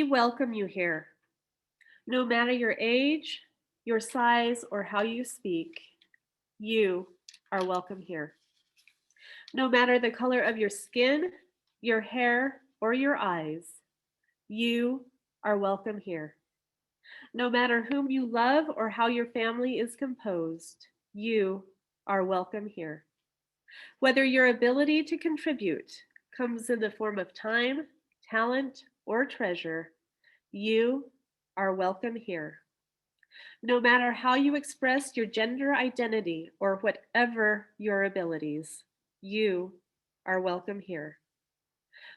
welcome you here. No matter your age, your size, or how you speak, you are welcome here. No matter the color of your skin, your hair, or your eyes, you are welcome here. No matter whom you love or how your family is composed, you are welcome here. Whether your ability to contribute comes in the form of time, talent, or treasure, you are welcome here. No matter how you express your gender identity or whatever your abilities, you are welcome here.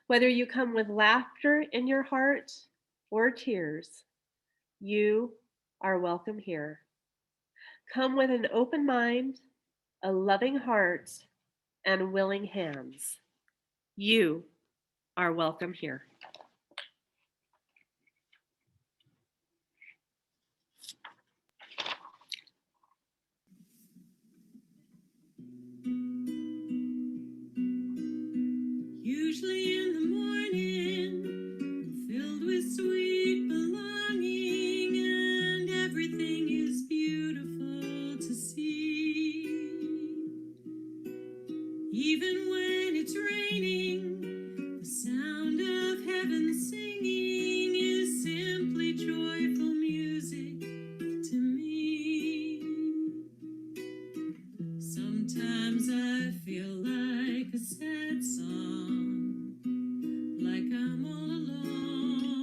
Whether you come with laughter in your heart or tears, you are welcome here. Come with an open mind, a loving heart, and willing hands. You are welcome here. Usually in the morning, filled with sweet belonging, and everything is beautiful to see. Even when it's raining, the sound of heaven singing is simply joyful music to me. Sometimes I feel like a sad song, like I'm all alone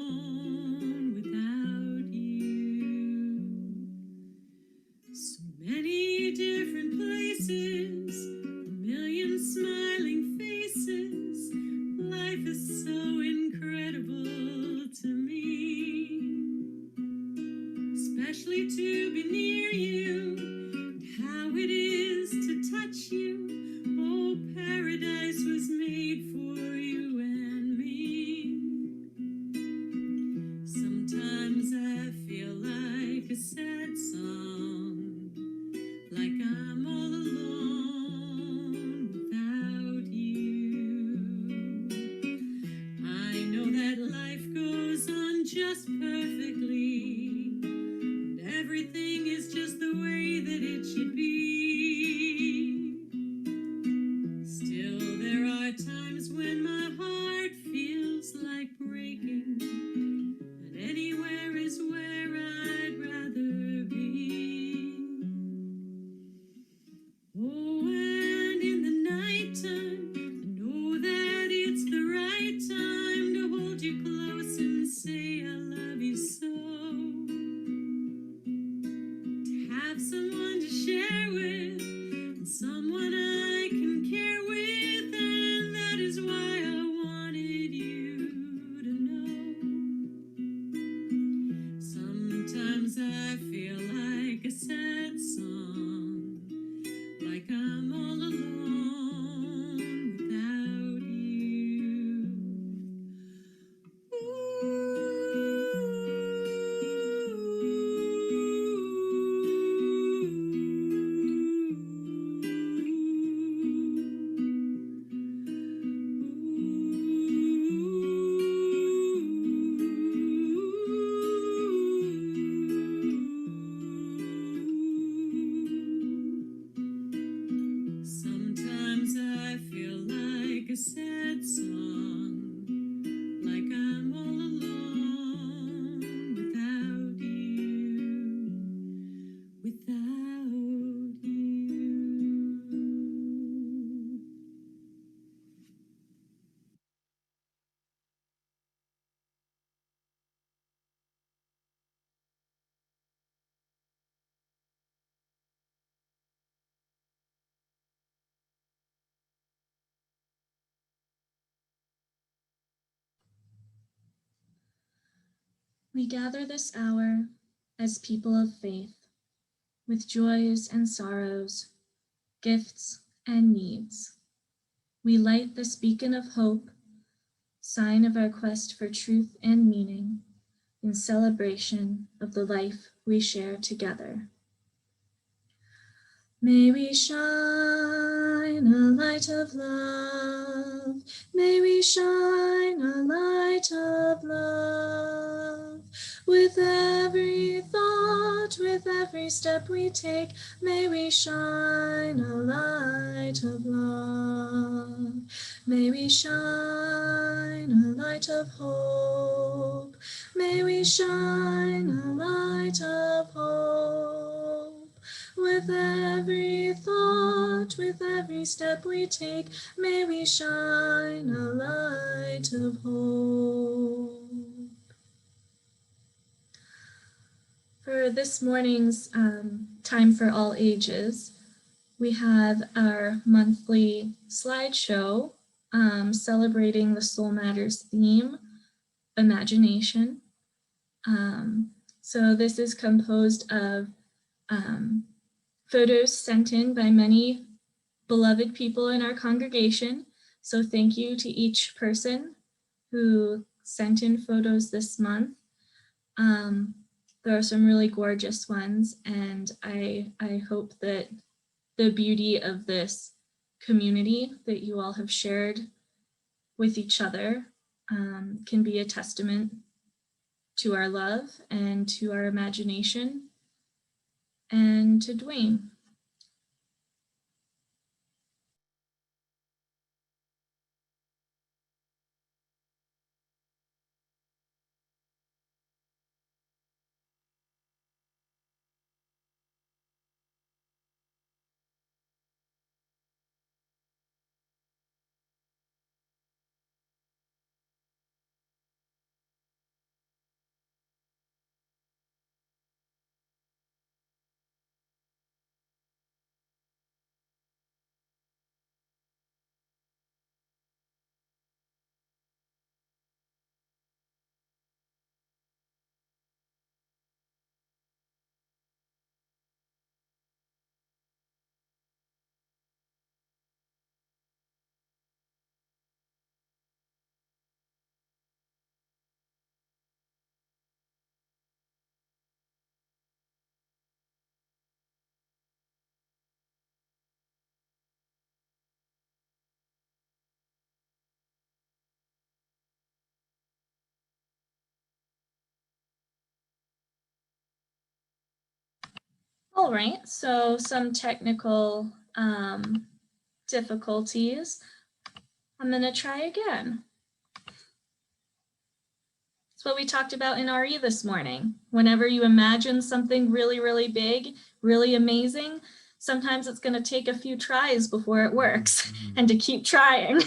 without you. So many different places, a million smiling faces. Life is so incredible to me, especially to be near you, and how it is to touch you. Oh, paradise was made for you and me. Sometimes I feel like a sad song, like I'm all alone without you. I know that life goes on just perfectly, and everything is just the way that it should be. Still, there are times when my heart feels like breaking, and anywhere is where I'd rather be. Oh, and in the nighttime, I know that it's the right time to hold you close and say I love you so. To have someone to share with, and someone I can care with, and that is why I wanted you to know. Sometimes I feel like a sad song, like I'm all alone without you. Sometimes I feel like a sad song, like I'm all alone without you, without you. We gather this hour as people of faith, with joys and sorrows, gifts and needs. We light this beacon of hope, sign of our quest for truth and meaning, in celebration of the life we share together. May we shine a light of love. May we shine a light of love. With every thought, with every step we take, may we shine a light of love. May we shine a light of hope. May we shine a light of hope. With every thought, with every step we take, may we shine a light of hope. For this morning's Time for All Ages, we have our monthly slideshow celebrating the Soul Matters theme, imagination. So this is composed of photos sent in by many beloved people in our congregation. So thank you to each person who sent in photos this month. There are some really gorgeous ones, and I hope that the beauty of this community that you all have shared with each other can be a testament to our love and to our imagination and to Duane. All right, so some technical difficulties. I'm gonna try again. It's what we talked about in RE this morning. Whenever you imagine something really, really big, really amazing, sometimes it's gonna take a few tries before it works, and to keep trying.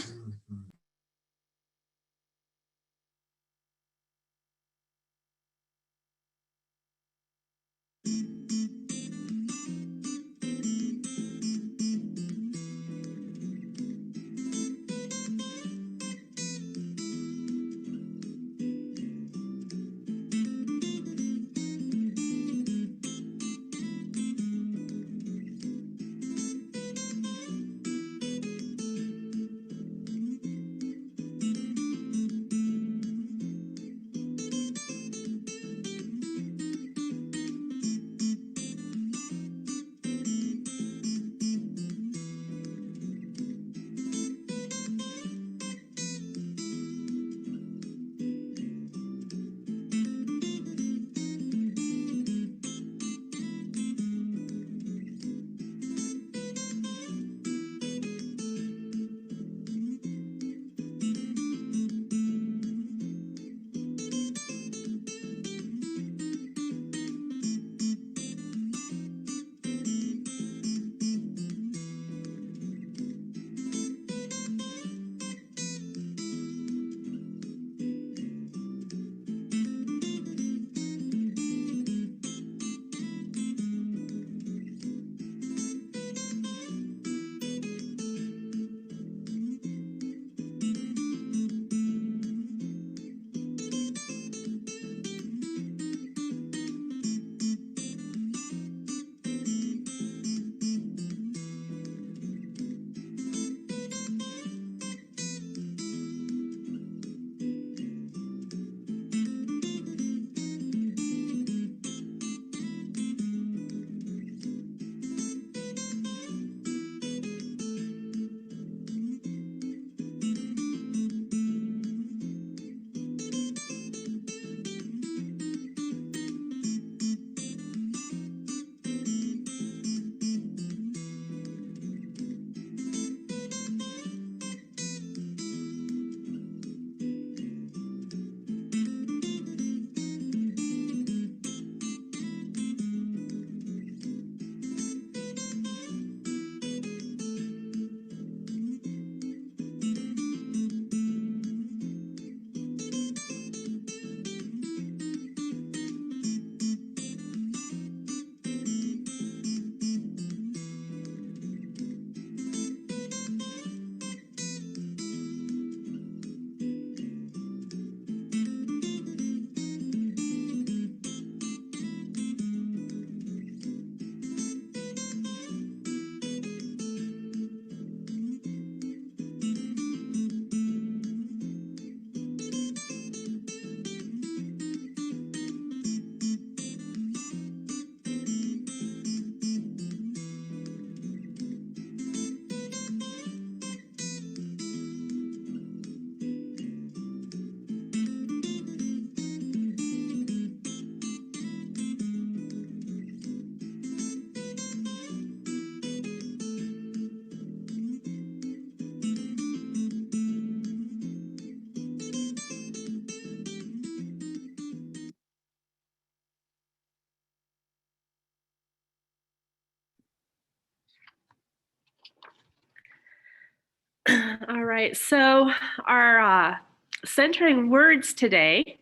All right, so our centering words today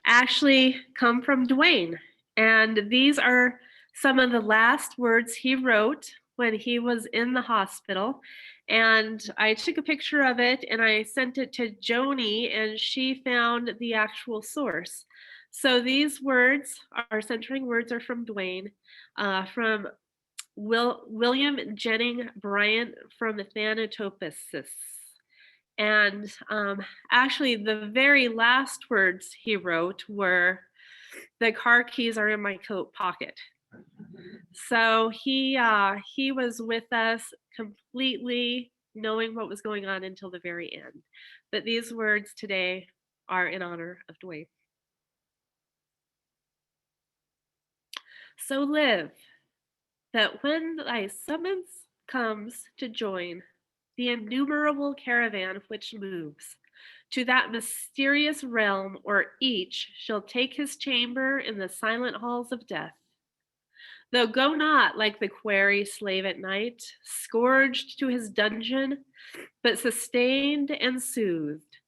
actually come from Duane, and these are some of the last words he wrote when he was in the hospital. And I took a picture of it and I sent it to Joni, and she found the actual source. So these words, our centering words, are from Duane, from William Jennings Bryant from Thanatopisis. And actually, the very last words he wrote were, "The car keys are in my coat pocket." So he was with us completely knowing what was going on until the very end. But these words today are in honor of Duane. So live, that when thy summons comes to join the innumerable caravan which moves to that mysterious realm where each shall take his chamber in the silent halls of death. Though go not like the quarry slave at night, scourged to his dungeon, but sustained and soothed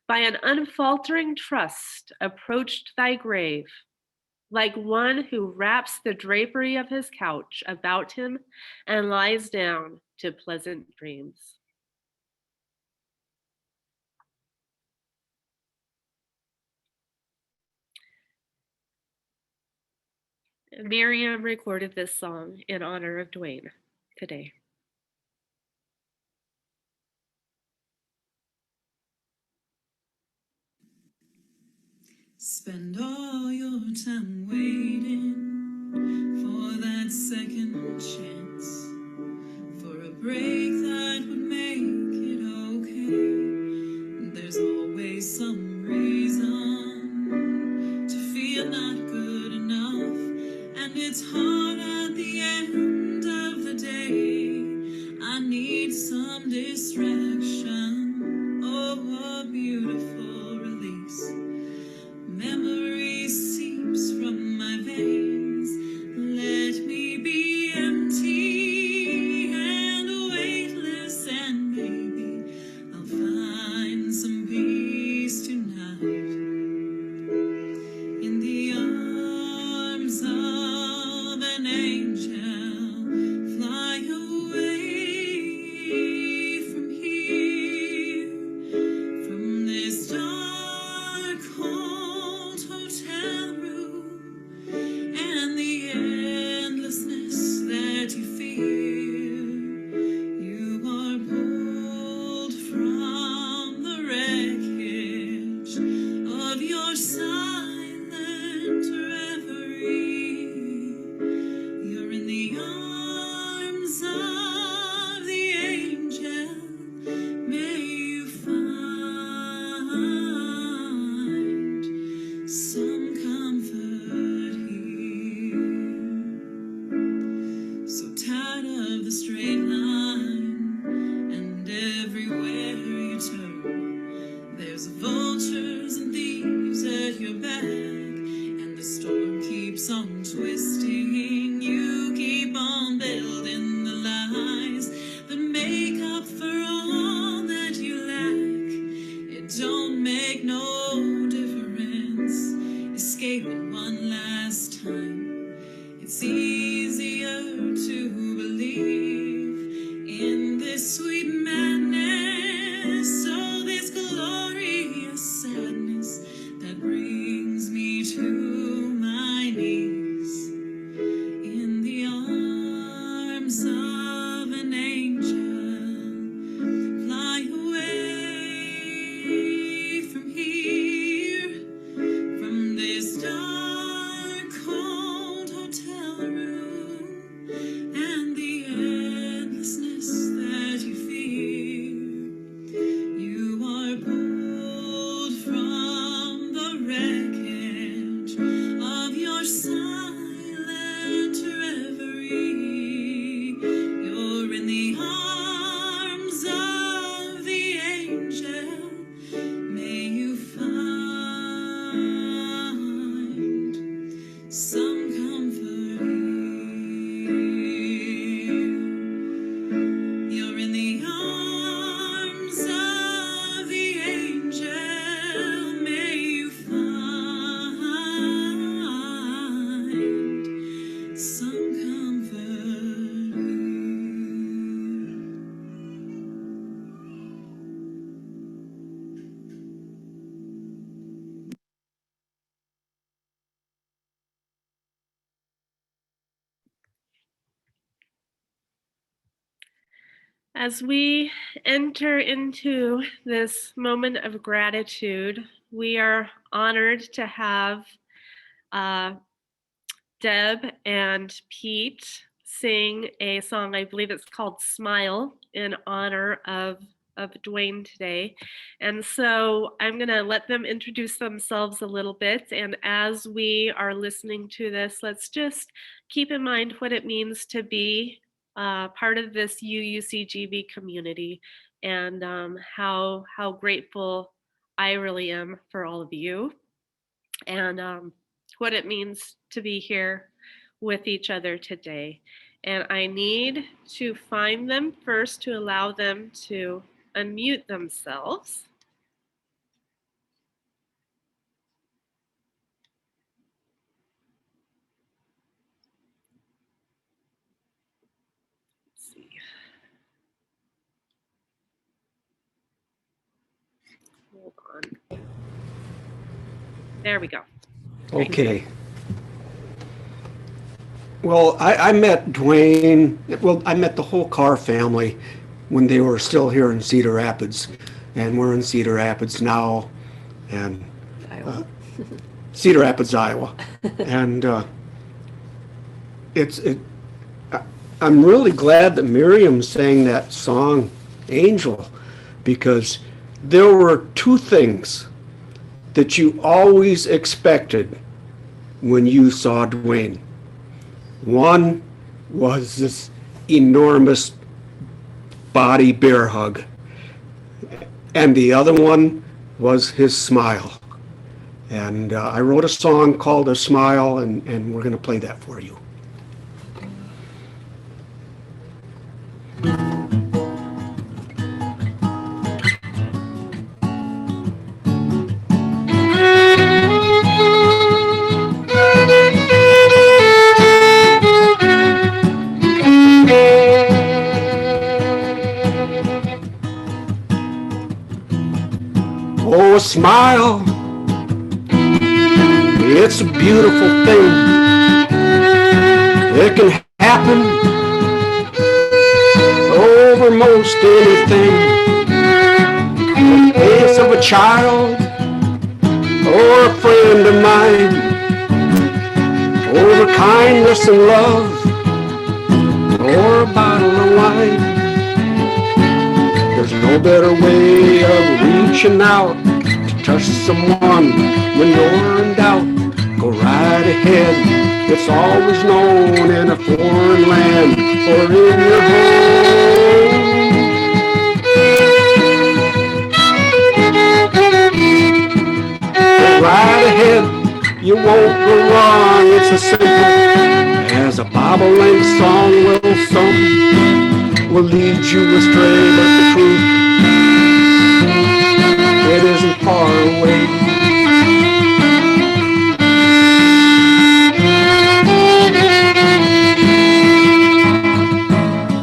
by an unfaltering trust, approached thy grave, like one who wraps the drapery of his couch about him and lies down to pleasant dreams. Miriam recorded this song in honor of Duane today. Spend all your time waiting for that second chance, for a break that would make it okay. There's always some reason to feel not good enough, and it's hard at the end of the day. I need some distraction. Oh, a beautiful release. Memory seeps from my veins. Let me be empty and weightless, and maybe I'll find some peace tonight in the arms of an angel. Fly away from here, from this dark cold hotel room and the endlessness that you feel. You are pulled from the wreckage of your silent reverie. You're in the arms of the angel. May you find some comfort here. So tired of the straight line, and everywhere you turn, there's vultures and thieves at your back, and the storm keeps on twisting. You keep on building the lies that make up for all that you lack. It don't make no difference escaping one last time. It's easier to believe in this sweet madness, oh, this glorious sadness that brings me to my knees in the arms of an angel. Fly away from here, from this dark cold hotel room and the endlessness that you feel. You are pulled from the wreckage of your silent reverie. You're in the arms of the angel. May you find some comfort here. You're in the arms As we enter into this moment of gratitude, we are honored to have uh, Deb and Pete sing a song. I believe it's called Smile in honor of Duane today. And so I'm going to let them introduce themselves a little bit. And as we are listening to this, let's just keep in mind what it means to be part of this UUCGV community, and how grateful I really am for all of you, and what it means to be here with each other today. And I need to find them first to allow them to unmute themselves. Let's see. Hold on. There we go. Okay. Well, I met Duane, well, I met the whole Carr family when they were still here in Cedar Rapids. And we're in Cedar Rapids now, and Cedar Rapids, Iowa. And I'm really glad that Miriam sang that song, Angel, because there were two things that you always expected when you saw Duane. One was this enormous body bear hug, and the other one was his smile. And I wrote a song called A Smile, and we're going to play that for you. Oh, a smile, it's a beautiful thing. It can happen over most anything. The face of a child or a friend of mine, over kindness and love or a bottle of wine. There's no better way of reaching out to touch someone when you're in doubt. Go right ahead, it's always known in a foreign land or in your home. Go right ahead, you won't go wrong. It's as simple as a bobolink song will sum. Will lead you astray, but the truth, it isn't far away.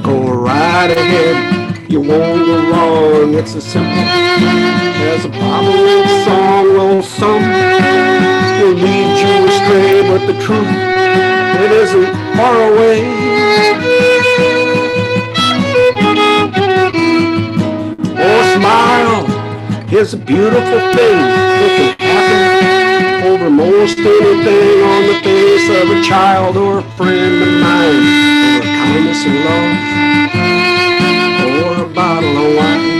Go right ahead, you won't go wrong. It's as simple as a bobolink song will sum. Will lead you astray, but the truth, it isn't far away. Oh, smile is a beautiful thing. It can happen over most anything on the face of a child or a friend of mine, over kindness and love, or a bottle of wine.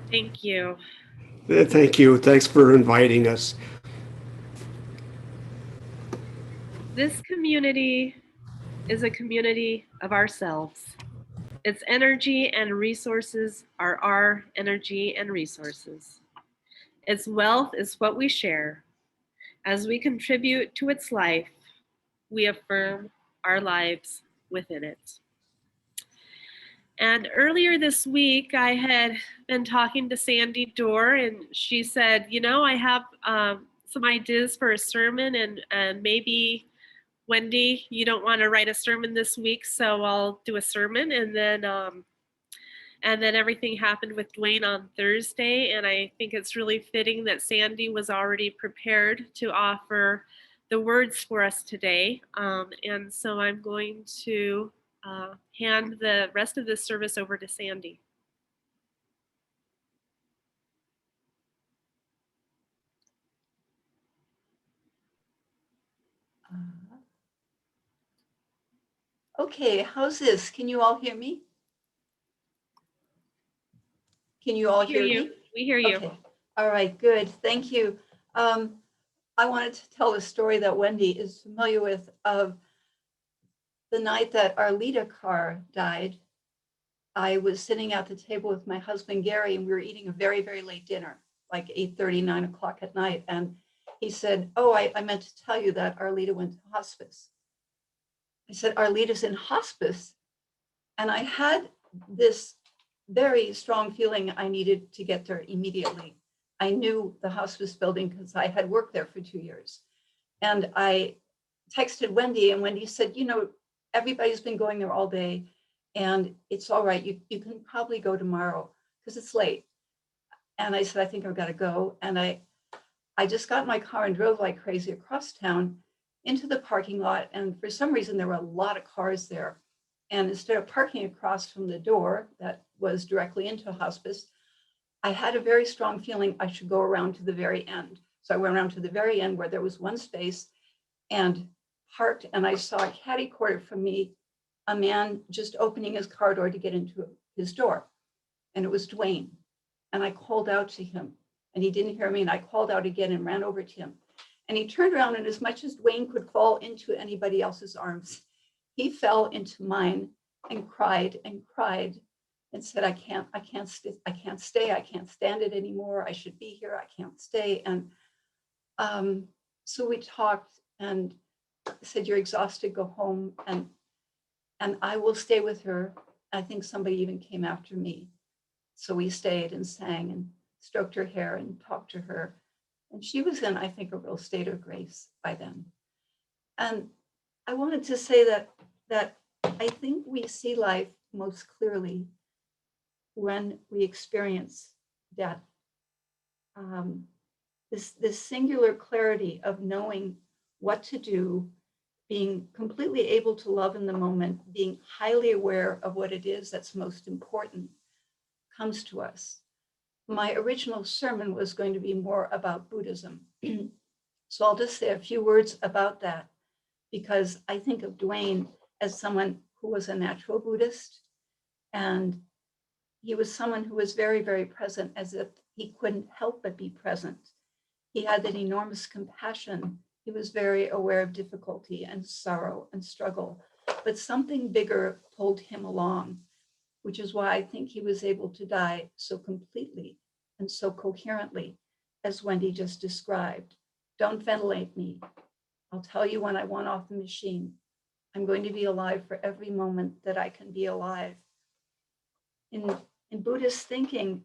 Thank you. Thank you. Thanks for inviting us. This community is a community of ourselves. Its energy and resources are our energy and resources. Its wealth is what we share. As we contribute to its life, we affirm our lives within it. And earlier this week, I had been talking to Sandra Dorr, and she said, you know, I have some ideas for a sermon, and maybe, Wendy, you don't want to write a sermon this week, so I'll do a sermon. And then And then everything happened with Duane on Thursday. And I think it's really fitting that Sandy was already prepared to offer the words for us today. And so I'm going to hand the rest of this service over to Sandy. Okay, how's this? Can you all hear me? Can you all hear me? We hear you. Okay. All right, good. Thank you. I wanted to tell a story that Wendy is familiar with of the night that Arleta Carr died. I was sitting at the table with my husband, Gary, and we were eating a very, very late dinner, like 8:30, 9 o'clock at night. And he said, oh, I meant to tell you that Arleta went to hospice. I said, Arleta's in hospice. And I had this very strong feeling I needed to get there immediately. I knew the hospice building because I had worked there for 2 years. And I texted Wendy, and Wendy said, you know, everybody's been going there all day and it's all right. You can probably go tomorrow because it's late. And I said, I think I've got to go. And I just got in my car and drove like crazy across town into the parking lot. And for some reason, there were a lot of cars there. And instead of parking across from the door that was directly into hospice, I had a very strong feeling I should go around to the very end. So I went around to the very end where there was one space and parked, and I saw catty corner from me, a man just opening his car door to get into his door. And it was Duane. And I called out to him and he didn't hear me. And I called out again and ran over to him. And he turned around, and as much as Duane could fall into anybody else's arms, he fell into mine and cried and said, I can't stay. I can't stand it anymore. I should be here. I can't stay. And so we talked and said, you're exhausted, go home. And I will stay with her. I think somebody even came after me. So we stayed and sang and stroked her hair and talked to her. And she was in, I think, a real state of grace by then. And I wanted to say that I think we see life most clearly when we experience death. This singular clarity of knowing what to do, being completely able to love in the moment, being highly aware of what it is that's most important, comes to us. My original sermon was going to be more about Buddhism. So I'll just say a few words about that, because I think of Duane as someone who was a natural Buddhist, and he was someone who was very, very present, as if he couldn't help but be present. He had that enormous compassion. He was very aware of difficulty and sorrow and struggle, but something bigger pulled him along, which is why I think he was able to die so completely and so coherently, as Wendy just described. Don't ventilate me. I'll tell you when I want off the machine. I'm going to be alive for every moment that I can be alive. In Buddhist thinking,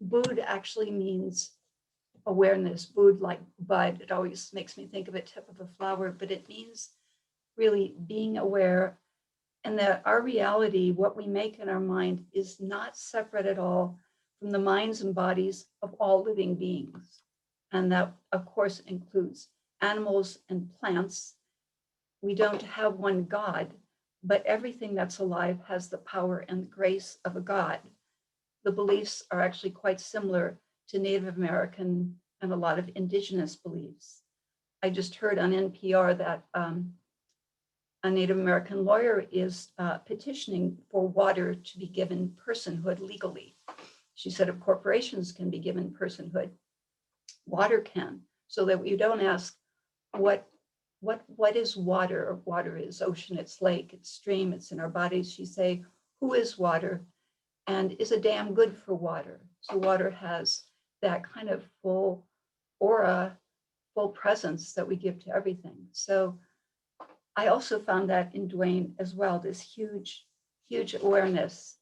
Bud actually means awareness. Bud, like bud, it always makes me think of a tip of a flower, but it means really being aware, and that our reality, what we make in our mind, is not separate at all from the minds and bodies of all living beings. And that, of course, includes animals and plants. We don't have one God, but everything that's alive has the power and the grace of a God. The beliefs are actually quite similar to Native American and a lot of indigenous beliefs. I just heard on NPR that a Native American lawyer is petitioning for water to be given personhood legally. She said if corporations can be given personhood, water can, so that we don't ask what is water? Water is ocean, it's lake, it's stream, it's in our bodies. She say, who is water? And is a dam good for water? So water has that kind of full aura, full presence that we give to everything. So I also found that in Duane as well, this huge, huge awareness.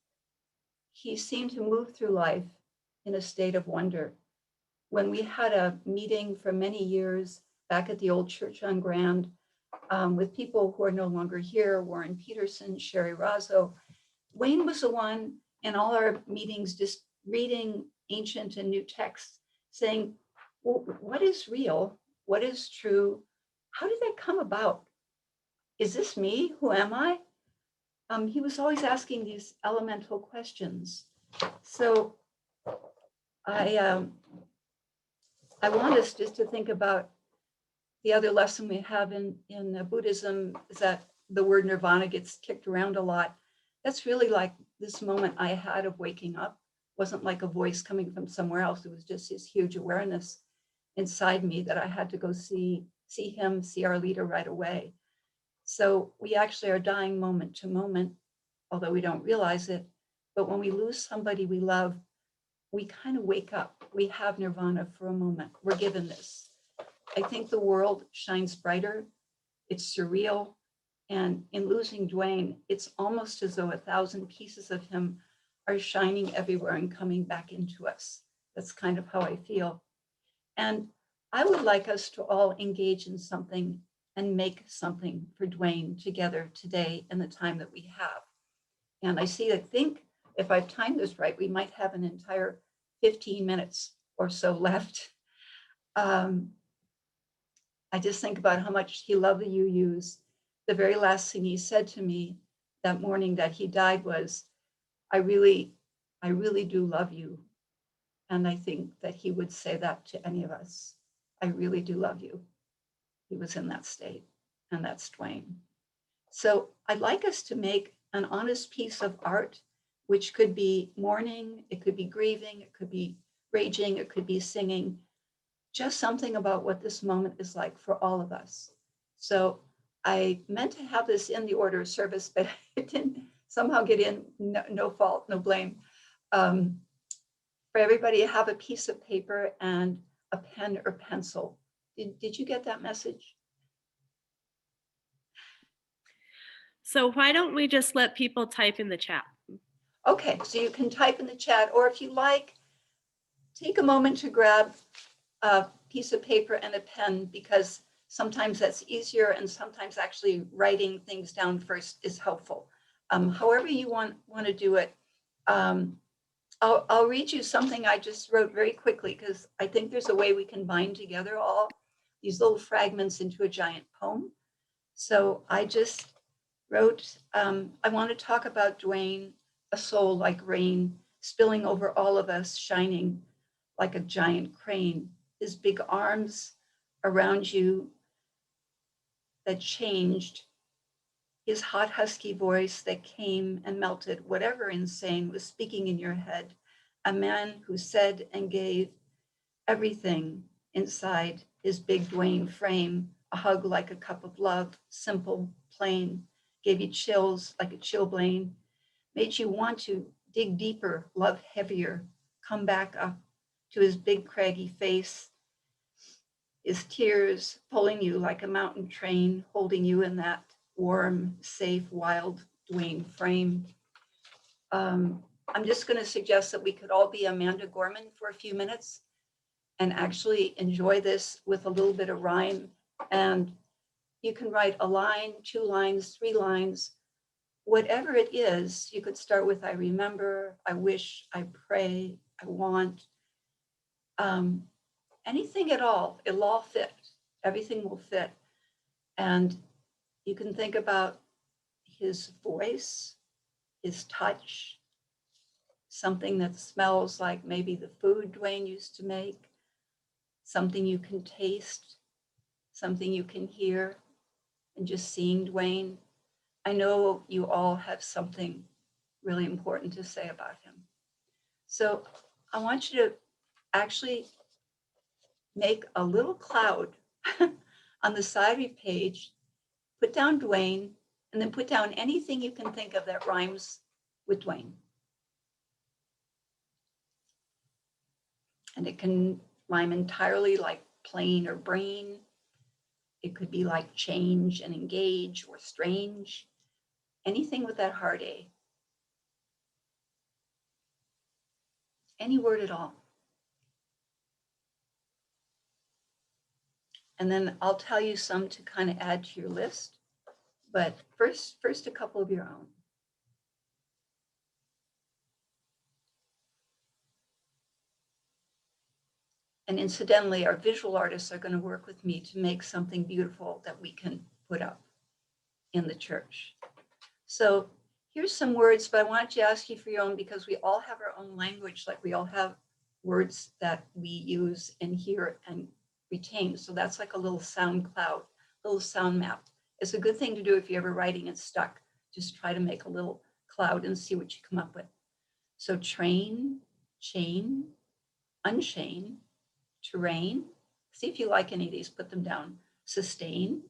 He seemed to move through life in a state of wonder. When we had a meeting for many years back at the old church on Grand with people who are no longer here, Warren Peterson, Sherry Razzo, Wayne was the one in all our meetings, just reading ancient and new texts, saying, well, what is real? What is true? How did that come about? Is this me? Who am I? He was always asking these elemental questions. So I want us just to think about the other lesson we have in Buddhism is that the word nirvana gets kicked around a lot. That's really like this moment I had of waking up. It wasn't like a voice coming from somewhere else. It was just this huge awareness inside me that I had to go see him, see our leader right away. So we actually are dying moment to moment, although we don't realize it. But when we lose somebody we love, we kind of wake up. We have nirvana for a moment. We're given this. I think the world shines brighter. It's surreal. And in losing Duane, it's almost as though 1,000 pieces of him are shining everywhere and coming back into us. That's kind of how I feel. And I would like us to all engage in something and make something for Duane together today in the time that we have. And I think if I've timed this right, we might have an entire 15 minutes or so left. I just think about how much he loved the UUs. The very last thing he said to me that morning that he died was, I really do love you. And I think that he would say that to any of us. I really do love you. He was in that state, and that's Duane. So I'd like us to make an honest piece of art, which could be mourning, it could be grieving, it could be raging, it could be singing, just something about what this moment is like for all of us. So I meant to have this in the order of service, but it didn't somehow get in, no fault, no blame. For everybody, have a piece of paper and a pen or pencil. Did you get that message? So why don't we just let people type in the chat? Okay, so you can type in the chat, or if you like, take a moment to grab a piece of paper and a pen, because sometimes that's easier and sometimes actually writing things down first is helpful. However you want to do it. I'll read you something I just wrote very quickly, because I think there's a way we can bind together all these little fragments into a giant poem. So I just wrote, I want to talk about Duane, a soul like rain, spilling over all of us, shining like a giant crane. His big arms around you that changed, his hot husky voice that came and melted whatever insane was speaking in your head. A man who said and gave everything inside his big Duane frame, a hug like a cup of love, simple, plain, gave you chills like a chilblain, made you want to dig deeper, love heavier, come back up to his big craggy face, his tears pulling you like a mountain train, holding you in that warm, safe, wild Duane frame. I'm just going to suggest that we could all be Amanda Gorman for a few minutes and actually enjoy this with a little bit of rhyme. And you can write a line, 2 lines, 3 lines, whatever it is. You could start with, I remember, I wish, I pray, I want. Anything at all, it'll all fit. Everything will fit. And you can think about his voice, his touch, something that smells like maybe the food Duane used to make, something you can taste, something you can hear, and just seeing Duane. I know you all have something really important to say about him. So I want you to actually make a little cloud on the side of your page, put down Duane, and then put down anything you can think of that rhymes with Duane. And it can rhyme entirely, like plain or brain. It could be like change and engage or strange. Anything with that hard A. Any word at all. And then I'll tell you some to kind of add to your list. But first a couple of your own. And incidentally, our visual artists are going to work with me to make something beautiful that we can put up in the church. So here's some words, but I wanted to ask you for your own, because we all have our own language, like we all have words that we use and hear and retain. So that's like a little sound cloud, little sound map. It's a good thing to do if you're ever writing and stuck. Just try to make a little cloud and see what you come up with. So train, chain, unchain, terrain. See if you like any of these, put them down. Sustain,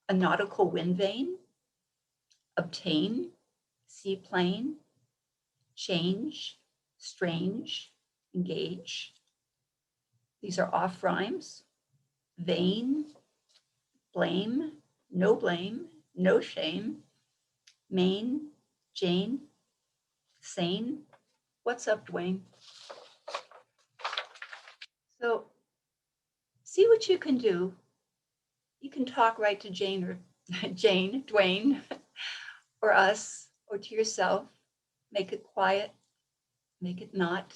a nautical wind vane, obtain, seaplane, change, strange, engage. These are off rhymes. Vain, blame, no shame, main, Jane, sane. What's up, Duane? So see what you can do. You can talk right to Jane or Jane, Duane, or us, or to yourself. Make it quiet, make it not,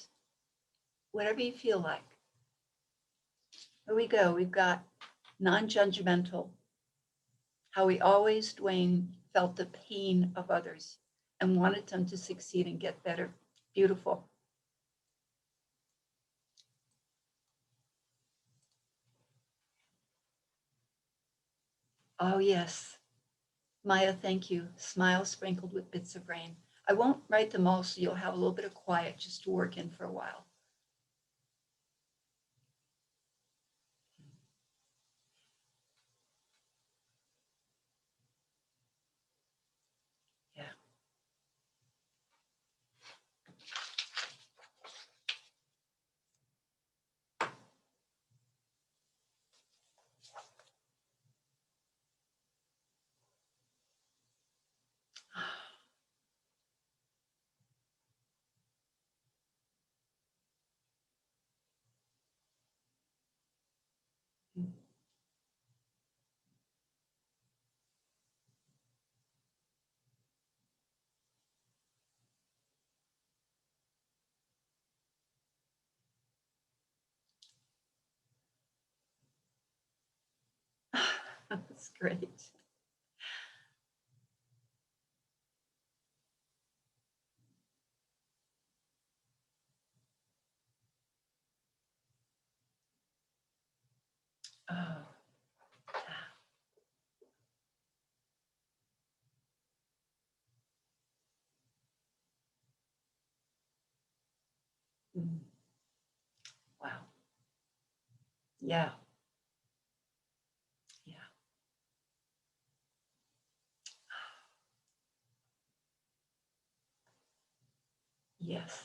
whatever you feel like. Here we go. We've got non-judgmental. How we always, Duane, felt the pain of others and wanted them to succeed and get better. Beautiful. Oh, yes. Maya, thank you. Smile sprinkled with bits of rain. I won't write them all, so you'll have a little bit of quiet just to work in for a while. Yeah. That's great. Oh, mm. Wow. Yeah. Yeah. Yes.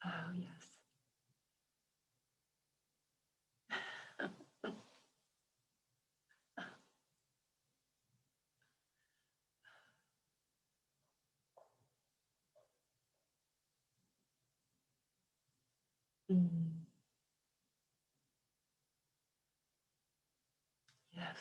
Oh, yes. Mm. Yes.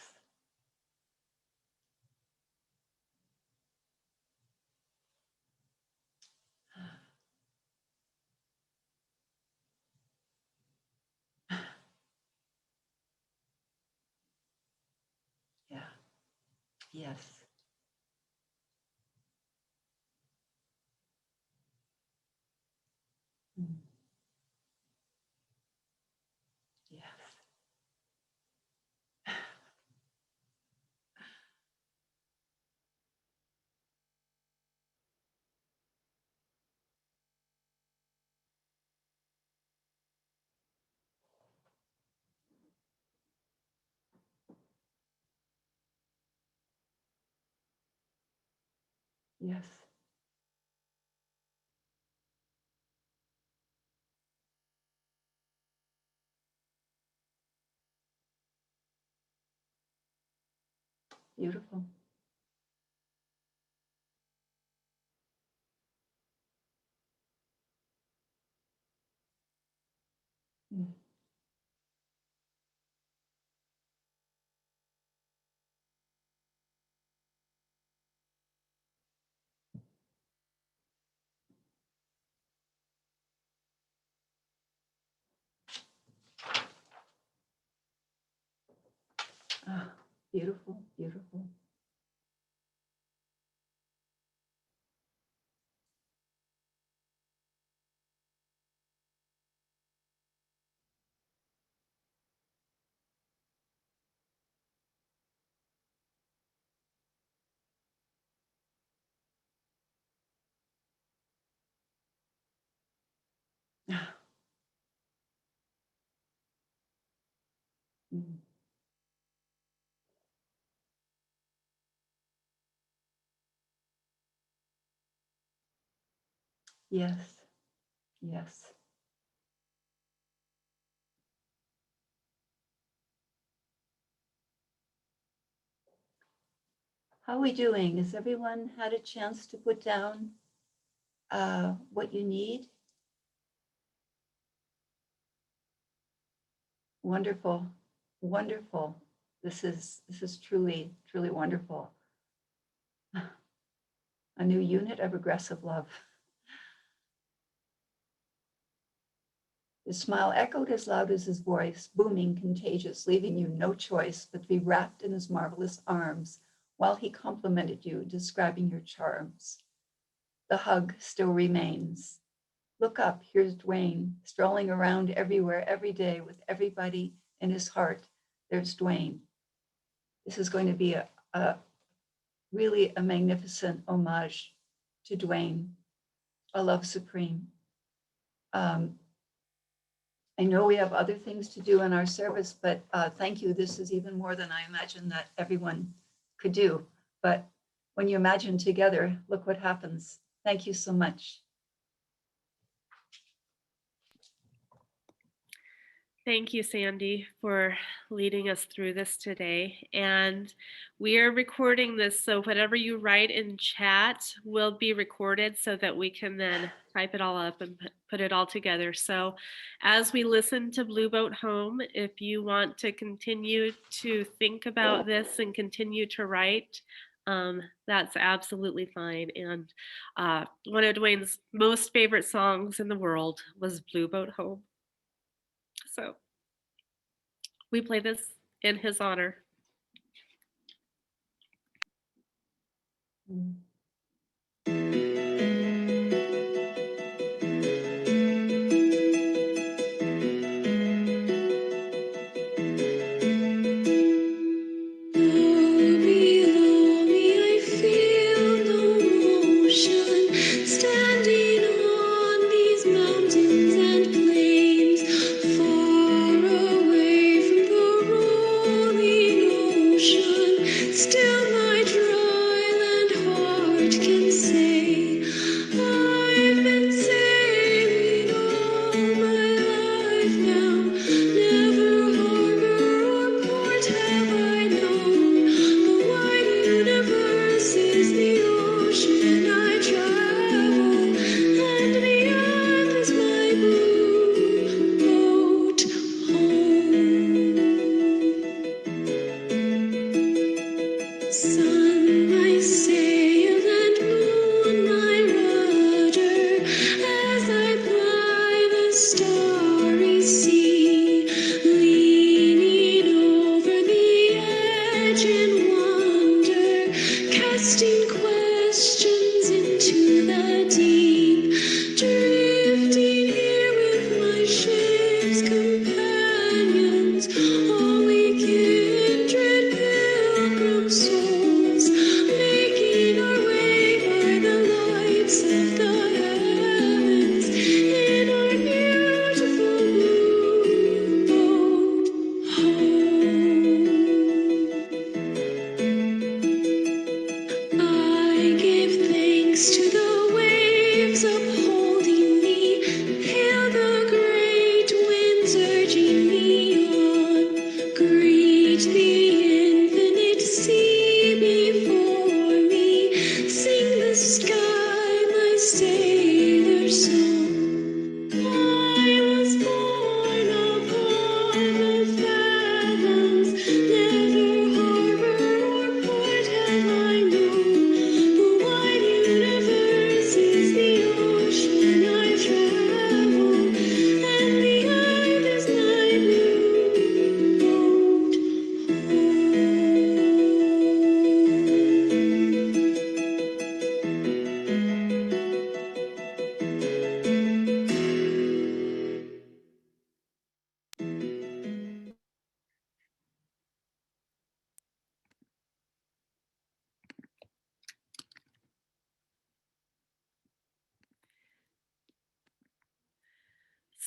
Yeah. Yes. Mm. Yes. Yes. Beautiful. Mm. Ah, beautiful, beautiful. Ah, mm. Yes, yes. How are we doing? Has everyone had a chance to put down what you need? Wonderful, wonderful. This is truly, truly wonderful. A new unit of regressive love. His smile echoed as loud as his voice, booming, contagious, leaving you no choice but to be wrapped in his marvelous arms while he complimented you, describing your charms. The hug still remains. Look up, here's Duane, strolling around everywhere, every day, with everybody in his heart. There's Duane. This is going to be a really a magnificent homage to Duane, a love supreme. I know we have other things to do in our service, but thank you. This is even more than I imagined that everyone could do. But when you imagine together, look what happens. Thank you so much. Thank you, Sandy, for leading us through this today. And we are recording this, so whatever you write in chat will be recorded so that we can then type it all up and put it all together. So as we listen to Blue Boat Home, if you want to continue to think about this and continue to write, that's absolutely fine. And one of Duane's most favorite songs in the world was Blue Boat Home. So we play this in his honor. Mm. Below me, I feel no motion, standing on these mountains and plains, far away from the rolling ocean. Still my dry land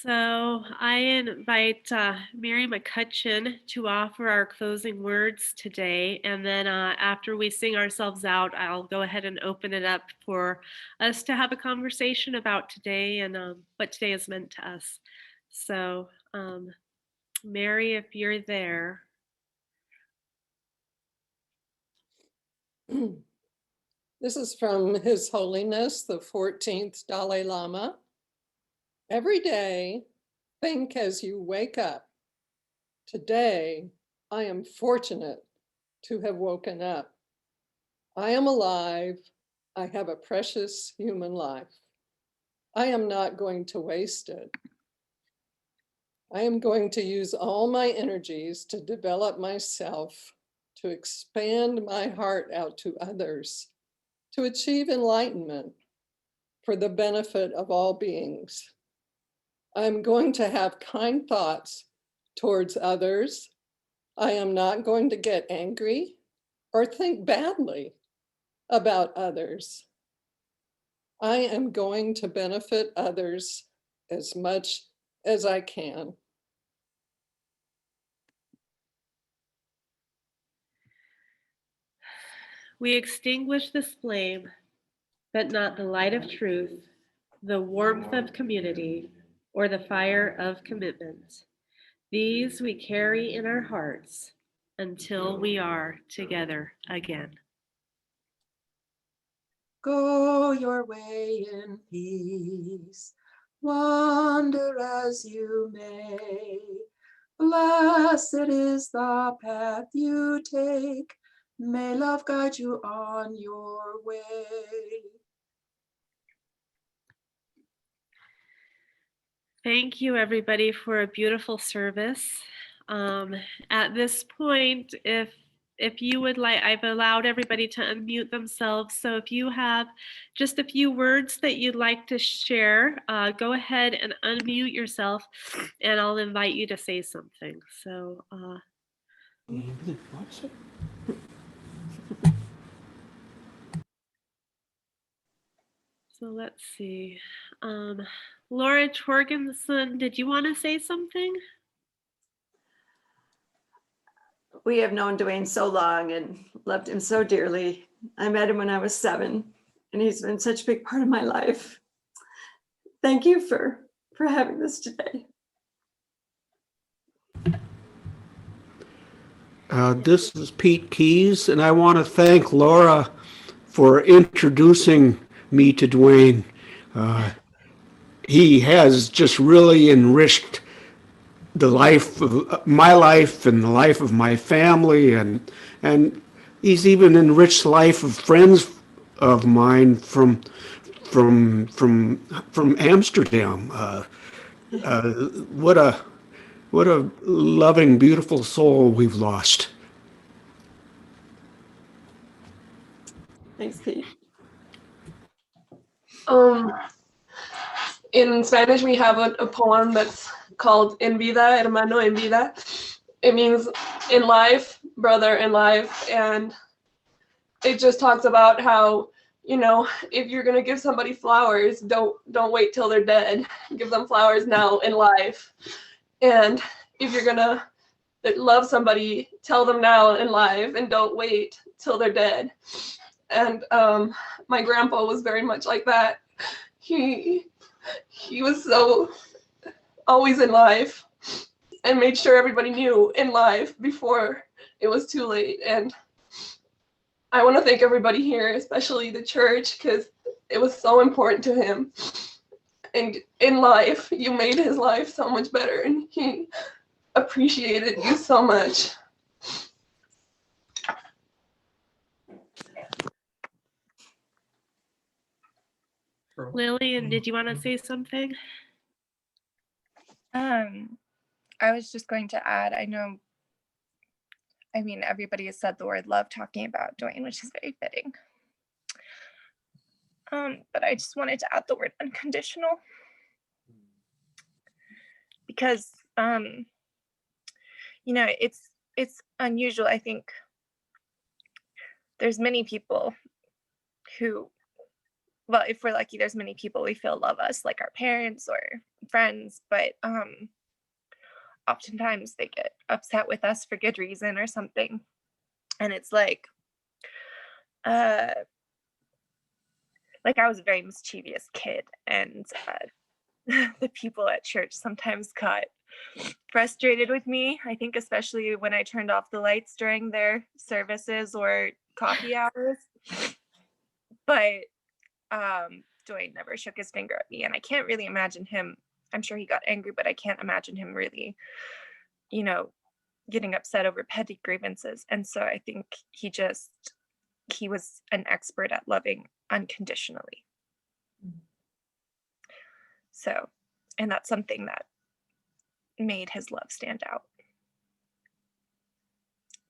So I invite Mary McCutcheon to offer our closing words today. And then after we sing ourselves out, I'll go ahead and open it up for us to have a conversation about today and what today has meant to us. So Mary, if you're there. This is from His Holiness, the 14th Dalai Lama. Every day, think as you wake up. Today, I am fortunate to have woken up. I am alive. I have a precious human life. I am not going to waste it. I am going to use all my energies to develop myself, to expand my heart out to others, to achieve enlightenment for the benefit of all beings. I'm going to have kind thoughts towards others. I am not going to get angry or think badly about others. I am going to benefit others as much as I can. We extinguish this flame, but not the light of truth, the warmth of community, or the fire of commitment. These we carry in our hearts until we are together again. Go your way in peace, wander as you may. Blessed is the path you take. May love guide you on your way. Thank you, everybody, for a beautiful service. At this point, if you would like, I've allowed everybody to unmute themselves. So if you have just a few words that you'd like to share, go ahead and unmute yourself, and I'll invite you to say something. So. So let's see. Laura Jorgensen, did you want to say something? We have known Duane so long and loved him so dearly. I met him when I was 7, and he's been such a big part of my life. Thank you for having this today. This is Pete Keys, and I want to thank Laura for introducing me to Duane. He has just really enriched the life of my life and the life of my family, and he's even enriched the life of friends of mine from Amsterdam. What a loving, beautiful soul we've lost. Thanks, Pete. In Spanish, we have a poem that's called En vida, hermano, en vida. It means in life, brother, in life. And it just talks about how, you know, if you're going to give somebody flowers, don't wait till they're dead. Give them flowers now in life. And if you're going to love somebody, tell them now in life and don't wait till they're dead. And my grandpa was very much like that. He was so always in life and made sure everybody knew in life before it was too late. And I want to thank everybody here, especially the church, because it was so important to him. And in life, you made his life so much better, and he appreciated you so much. Lillian, did you want to say something? I was just going to add, everybody has said the word love talking about Duane, which is very fitting. But I just wanted to add the word unconditional. Because, it's unusual. I think there's many people who well, if we're lucky, there's many people we feel love us, like our parents or friends, but oftentimes they get upset with us for good reason or something. And it's like I was a very mischievous kid, and the people at church sometimes got frustrated with me. I think especially when I turned off the lights during their services or coffee hours. But Duane never shook his finger at me, and I can't really imagine him. I'm sure he got angry, but I can't imagine him really, getting upset over petty grievances. And so I think he was an expert at loving unconditionally. So, and that's something that made his love stand out.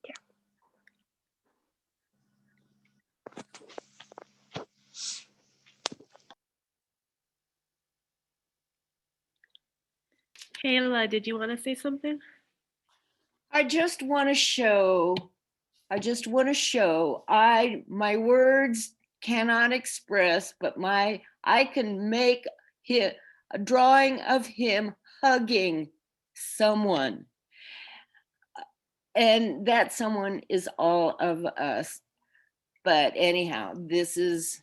Yeah. Kayla, did you want to say something? I just want to show, my words cannot express, but I can make a drawing of him hugging someone. And that someone is all of us. But anyhow, this is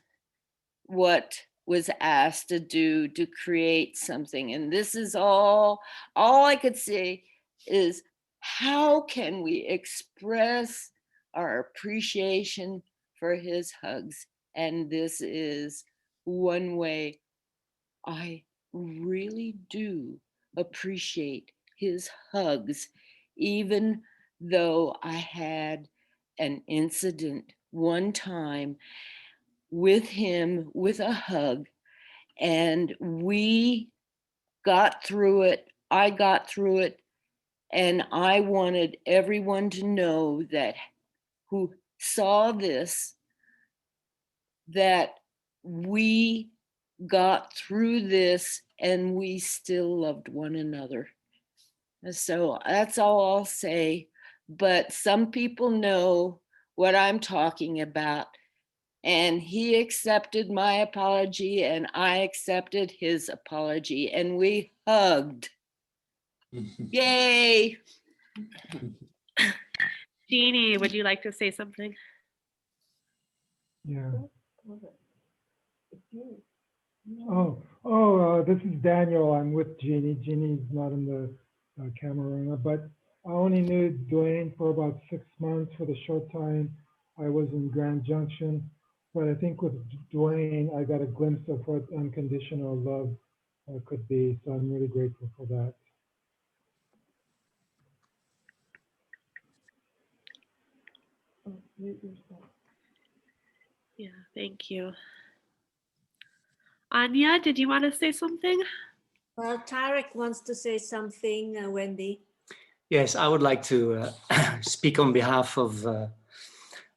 what was asked to do, to create something. And this is all I could say is, how can we express our appreciation for his hugs? And this is one way I really do appreciate his hugs, even though I had an incident one time with him with a hug, and we got through it. I got through it, and I wanted everyone to know that who saw this, that we got through this and we still loved one another. So that's all I'll say. But some people know what I'm talking about. And he accepted my apology and I accepted his apology, and we hugged. Yay! Jeannie, would you like to say something? Yeah. This is Daniel. I'm with Jeannie. Jeannie's not in the camera right now, but I only knew Duane for about 6 months for the short time I was in Grand Junction. But I think with Duane, I got a glimpse of what unconditional love could be. So I'm really grateful for that. Yeah, thank you. Anya, did you want to say something? Well, Tarek wants to say something, Wendy. Yes, I would like to speak on behalf of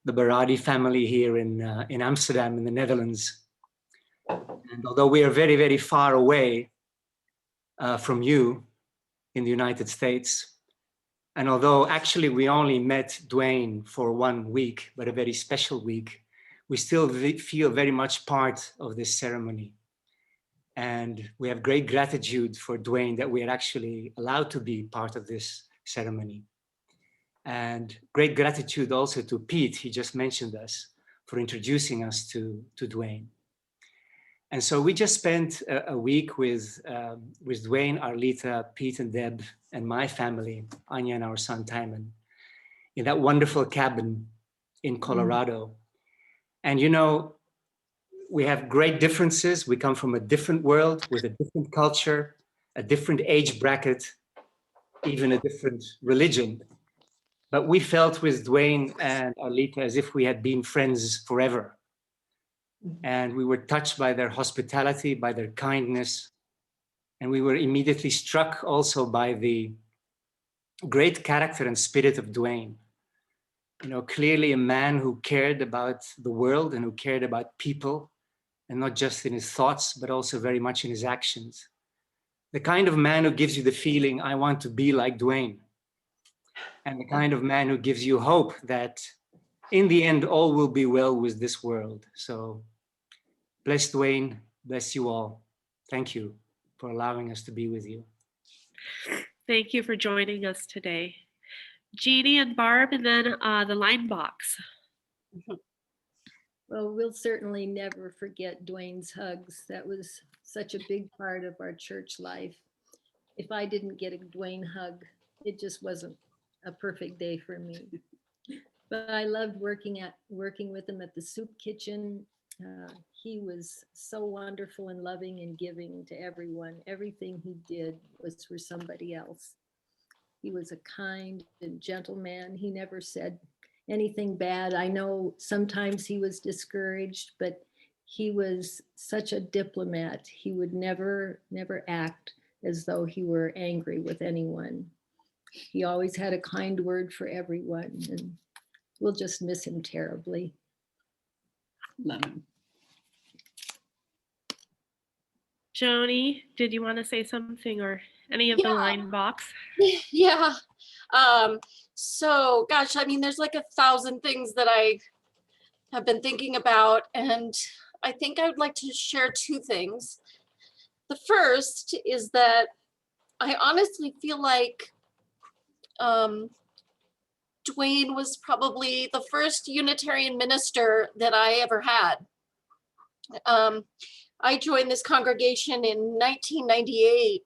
the Baradi family here in Amsterdam, in the Netherlands. And although we are very, very far away from you in the United States, and although actually we only met Duane for 1 week, but a very special week, we still feel very much part of this ceremony. And we have great gratitude for Duane that we are actually allowed to be part of this ceremony. And great gratitude also to Pete, he just mentioned us, for introducing us to Duane. And so we just spent a week with Duane, Arlita, Pete and Deb, and my family, Anya and our son Timon, in that wonderful cabin in Colorado. And you know, we have great differences. We come from a different world with a different culture, a different age bracket, even a different religion. But we felt with Duane and Arlita as if we had been friends forever. And we were touched by their hospitality, by their kindness. And we were immediately struck also by the great character and spirit of Duane. You know, clearly a man who cared about the world and who cared about people, and not just in his thoughts, but also very much in his actions. The kind of man who gives you the feeling, I want to be like Duane. And the kind of man who gives you hope that in the end, all will be well with this world. So Bless Duane, bless you all. Thank you for allowing us to be with you. Thank you for joining us today. Jeannie and Barb, and then the line box. Well, we'll certainly never forget Duane's hugs. That was such a big part of our church life. If I didn't get a Duane hug, it just wasn't a perfect day for me. But I loved working with him at the soup kitchen. He was so wonderful and loving and giving to everyone. Everything he did was for somebody else. He was a kind and gentle man. He never said anything bad. I know sometimes he was discouraged, but he was such a diplomat. He would never act as though he were angry with anyone. He always had a kind word for everyone, and we'll just miss him terribly. Love him. Joni, did you want to say something, or any of the line box? Yeah. So gosh, I mean, there's like 1,000 things that I have been thinking about, and I think I would like to share 2 things. The first is that I honestly feel like Duane was probably the first Unitarian minister that I ever had. I joined this congregation in 1998,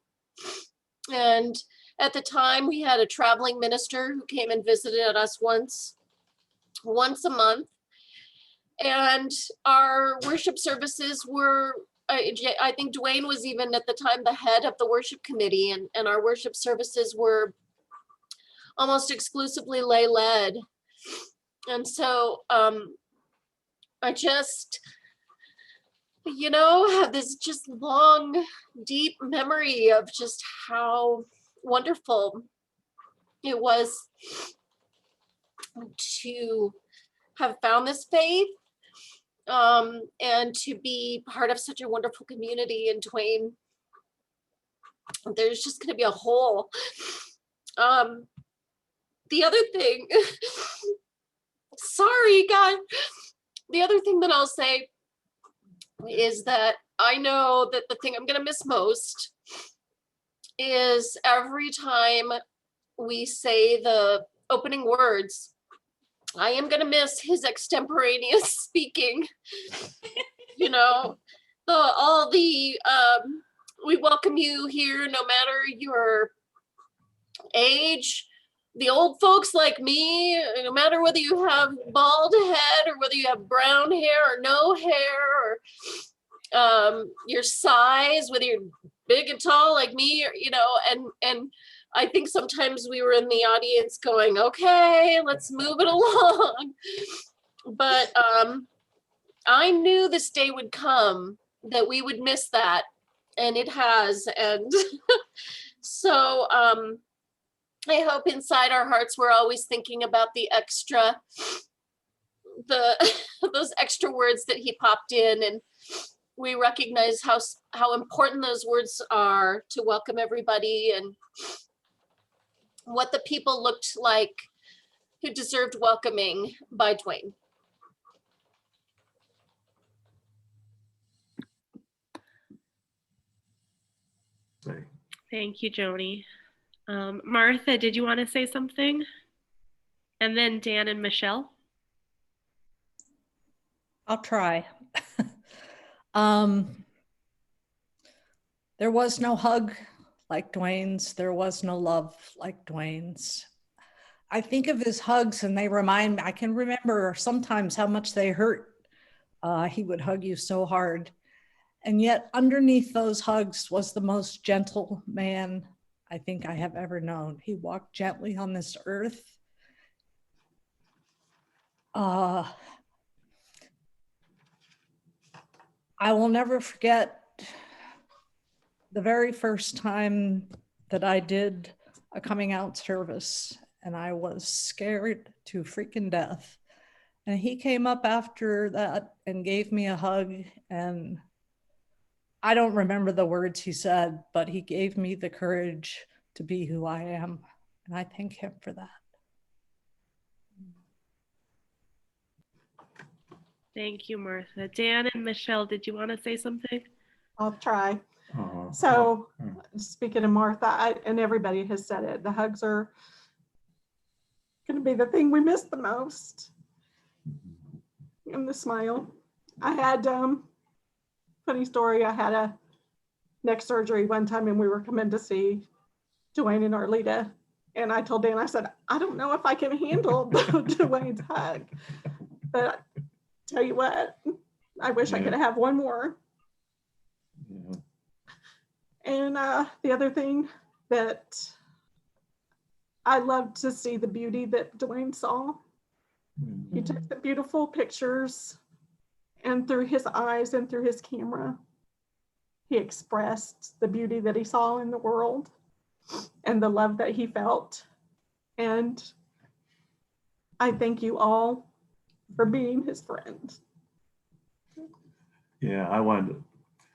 and at the time we had a traveling minister who came and visited us once a month, and our worship services were, I think Duane was even at the time the head of the worship committee, and our worship services were almost exclusively lay led. And so I just, have this just long, deep memory of just how wonderful it was to have found this faith, and to be part of such a wonderful community in Duane. There's just going to be a hole. The other thing, sorry, God. The other thing that I'll say is that I know that the thing I'm going to miss most is every time we say the opening words, I am going to miss his extemporaneous speaking. We welcome you here no matter your age. The old folks like me, no matter whether you have bald head or whether you have brown hair or no hair, or your size, whether you're big and tall like me, or, and I think sometimes we were in the audience going, okay, let's move it along. But I knew this day would come that we would miss that, and it has. And so I hope inside our hearts we're always thinking about those extra words that he popped in, and we recognize how important those words are to welcome everybody, and what the people looked like who deserved welcoming by Duane. Thank you, Joni. Martha, did you want to say something? And then Dan and Michelle. I'll try. There was no hug like Duane's. There was no love like Duane's. I think of his hugs and they remind me, I can remember sometimes how much they hurt. He would hug you so hard. And yet underneath those hugs was the most gentle man I think I have ever known. He walked gently on this earth. I will never forget the very first time that I did a coming out service, and I was scared to freaking death. And he came up after that and gave me a hug, and I don't remember the words he said, but he gave me the courage to be who I am. And I thank him for that. Thank you, Martha. Dan and Michelle, did you want to say something? I'll try. So speaking of Martha, and everybody has said it, the hugs are going to be the thing we miss the most. And the smile. I had, funny story, I had a neck surgery one time and we were coming to see Duane and Arlita. And I told Dan, I said, I don't know if I can handle Duane's hug. But tell you what, I wish I could have one more. And the other thing that I loved to see the beauty that Duane saw. He took the beautiful pictures, and through his eyes and through his camera, he expressed the beauty that he saw in the world and the love that he felt. And I thank you all for being his friend. Yeah, I wanted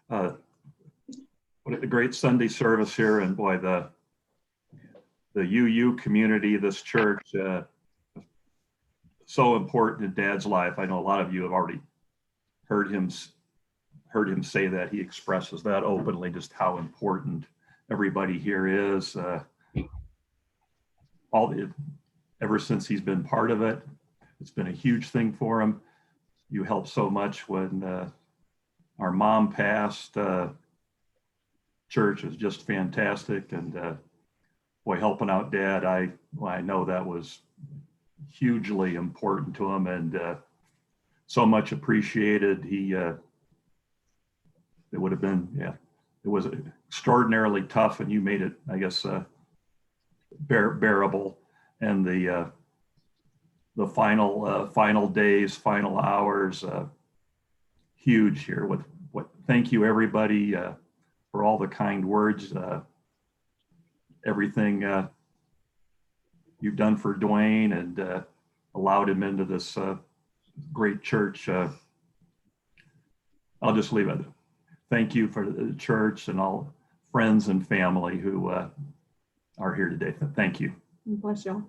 what a great Sunday service here, and boy, the UU community, this church, so important in Dad's life. I know a lot of you have already heard him say that. He expresses that openly, just how important everybody here is. Ever since he's been part of it, it's been a huge thing for him. You helped so much when our mom passed. Church was just fantastic, and boy, helping out Dad, I know that was hugely important to him, and so much appreciated. It would have been, it was extraordinarily tough, and you made it, I guess, bearable. And the final days, final hours, huge here. Thank you, everybody, for all the kind words, everything you've done for Duane, and allowed him into this great church. I'll just leave it. Thank you for the church and all friends and family who are here today. Thank you. Bless y'all.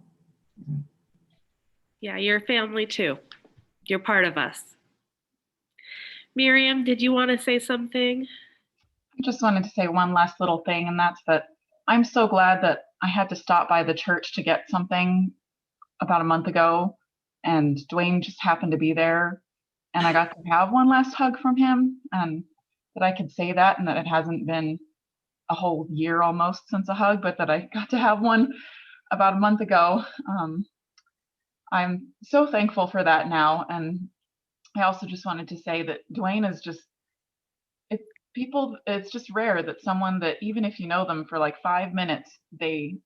Yeah, you're family too. You're part of us. Miriam, did you want to say something? I just wanted to say one last little thing, and that's that I'm so glad that I had to stop by the church to get something about a month ago, and Duane just happened to be there, and I got to have one last hug from him, and that I could say that, and that it hasn't been a whole year almost since a hug, but that I got to have one about a month ago. I'm so thankful for that now. And I also just wanted to say that Duane is just, it's just rare that someone that, even if you know them for like 5 minutes, they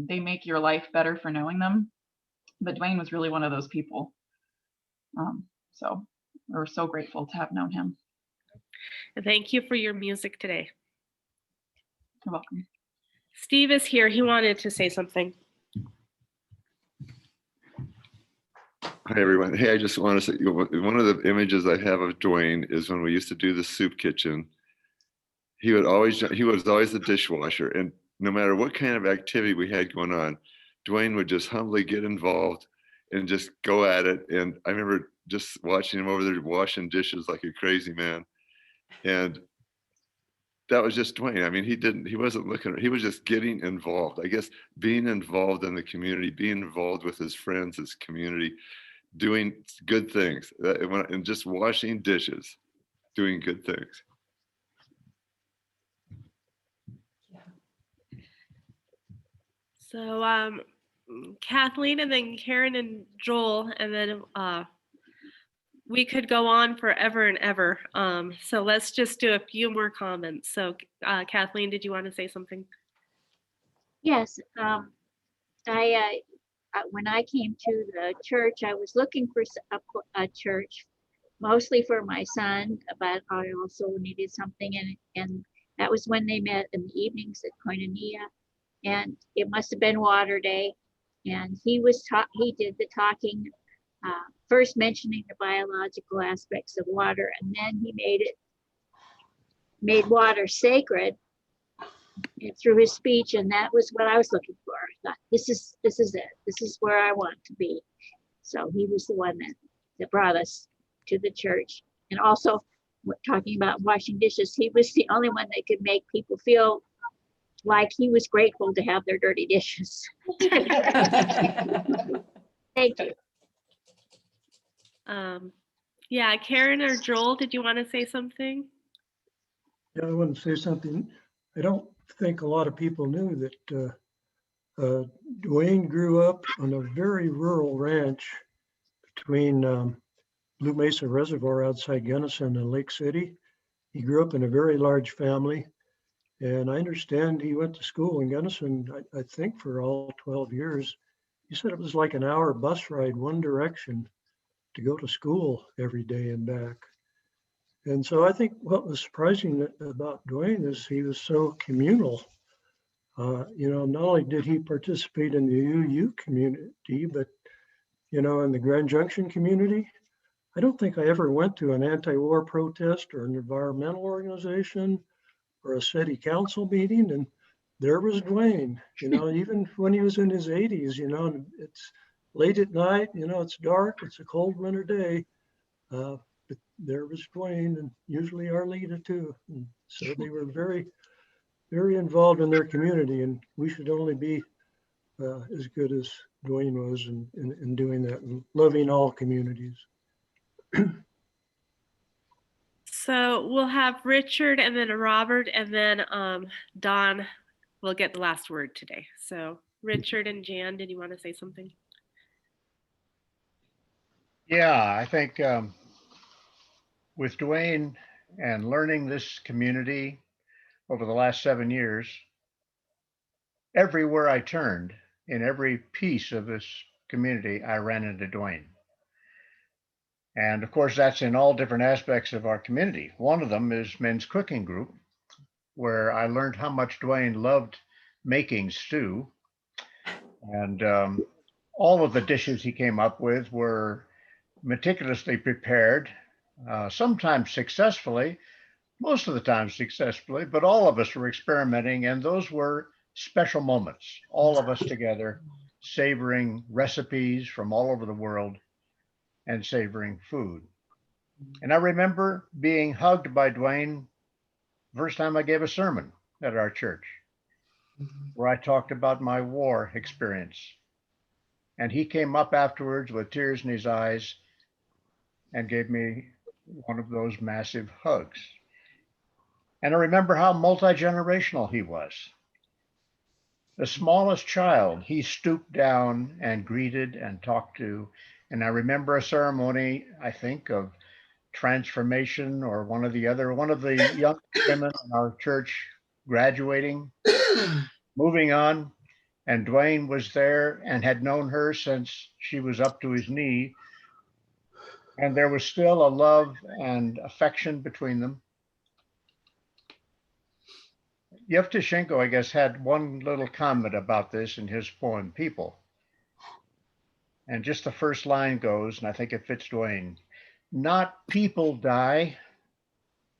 make your life better for knowing them. But Duane was really one of those people. So we're so grateful to have known him. Thank you for your music today. You're welcome. Steve is here. He wanted to say something. Hi, everyone. Hey, I just want to say, one of the images I have of Duane is when we used to do the soup kitchen. He was always the dishwasher, and no matter what kind of activity we had going on, Duane would just humbly get involved and just go at it. And I remember just watching him over there washing dishes like a crazy man. And that was just Duane. I mean, he wasn't looking, he was just getting involved. I guess being involved in the community, being involved with his friends, his community, doing good things, and just washing dishes, doing good things. So Kathleen, and then Karen and Joel, and then we could go on forever and ever. So let's just do a few more comments. So Kathleen, did you want to say something? Yes, when I came to the church, I was looking for a church, mostly for my son, but I also needed something, and that was when they met in the evenings at Koinonia, and it must have been Water Day, and he did the talking, first mentioning the biological aspects of water, and then he made water sacred through his speech, and that was what I was looking for. I thought, this is it. This is where I want to be. So he was the one that brought us to the church. And also talking about washing dishes, he was the only one that could make people feel like he was grateful to have their dirty dishes. Thank you. Yeah, Karen or Joel, did you want to say something? Yeah, I want to say something. I don't think a lot of people knew that Duane grew up on a very rural ranch between Blue Mesa Reservoir outside Gunnison and Lake City. He grew up in a very large family. And I understand he went to school in Gunnison, I think for all 12 years. He said it was like an hour bus ride one direction to go to school every day and back. And so I think what was surprising about Duane is he was so communal. Not only did he participate in the UU community, but, in the Grand Junction community, I don't think I ever went to an anti-war protest or an environmental organization or a city council meeting, and there was Duane, even when he was in his 80s, and it's late at night, it's dark, it's a cold winter day, but there was Duane and usually Arlita too. And so they were very, very involved in their community, and we should only be as good as Duane was in doing that and loving all communities. So we'll have Richard and then Robert and then Don will get the last word today. So Richard and Jan, did you want to say something? Yeah, I think with Duane and learning this community over the last 7 years, everywhere I turned, in every piece of this community, I ran into Duane. And of course, that's in all different aspects of our community. One of them is Men's Cooking Group, where I learned how much Duane loved making stew. And all of the dishes he came up with were meticulously prepared, sometimes successfully, most of the time successfully, but all of us were experimenting, and those were special moments, all of us together, savoring recipes from all over the world and savoring food. And I remember being hugged by Duane first time I gave a sermon at our church, where I talked about my war experience. And he came up afterwards with tears in his eyes and gave me one of those massive hugs. And I remember how multi-generational he was. The smallest child, he stooped down and greeted and talked to. And I remember a ceremony, I think, of transformation or one of the young women in our church graduating, moving on. And Duane was there and had known her since she was up to his knee. And there was still a love and affection between them. Yevtushenko, I guess, had one little comment about this in his poem, People. And just the first line goes, and I think it fits Duane, not people die,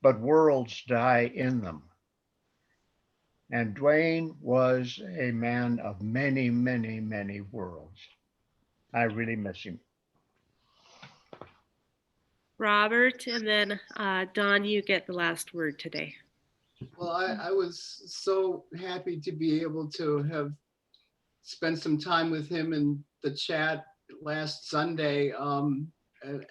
but worlds die in them. And Duane was a man of many, many, many worlds. I really miss him. Robert, and then Don, you get the last word today. Well, I was so happy to be able to have spent some time with him in the chat last Sunday and